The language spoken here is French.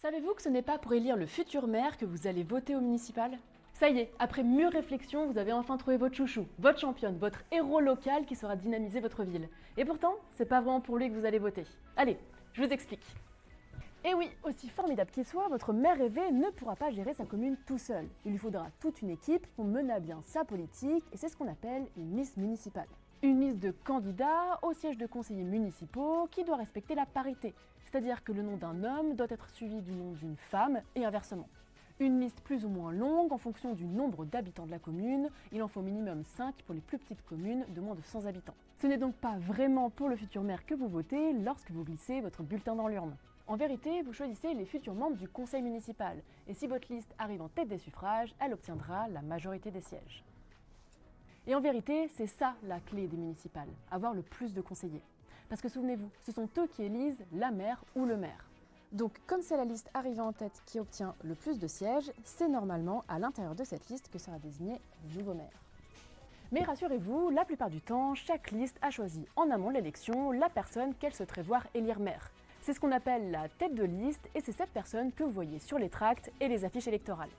Savez-vous que ce n'est pas pour élire le futur maire que vous allez voter au municipal? Ça y est, après mûre réflexion, vous avez enfin trouvé votre chouchou, votre championne, votre héros local qui saura dynamiser votre ville. Et pourtant, c'est pas vraiment pour lui que vous allez voter. Allez, je vous explique. Et oui, aussi formidable qu'il soit, votre maire rêvé ne pourra pas gérer sa commune tout seul. Il lui faudra toute une équipe pour mener à bien sa politique, et c'est ce qu'on appelle une liste municipale. Une liste de candidats au siège de conseillers municipaux qui doit respecter la parité, c'est-à-dire que le nom d'un homme doit être suivi du nom d'une femme et inversement. Une liste plus ou moins longue en fonction du nombre d'habitants de la commune, il en faut au minimum 5 pour les plus petites communes de moins de 100 habitants. Ce n'est donc pas vraiment pour le futur maire que vous votez lorsque vous glissez votre bulletin dans l'urne. En vérité, vous choisissez les futurs membres du conseil municipal, et si votre liste arrive en tête des suffrages, elle obtiendra la majorité des sièges. Et en vérité, c'est ça la clé des municipales, avoir le plus de conseillers. Parce que souvenez-vous, ce sont eux qui élisent la maire ou le maire. Donc, comme c'est la liste arrivant en tête qui obtient le plus de sièges, c'est normalement à l'intérieur de cette liste que sera désigné le nouveau maire. Mais rassurez-vous, la plupart du temps, chaque liste a choisi en amont de l'élection la personne qu'elle souhaiterait voir élire maire. C'est ce qu'on appelle la tête de liste et c'est cette personne que vous voyez sur les tracts et les affiches électorales.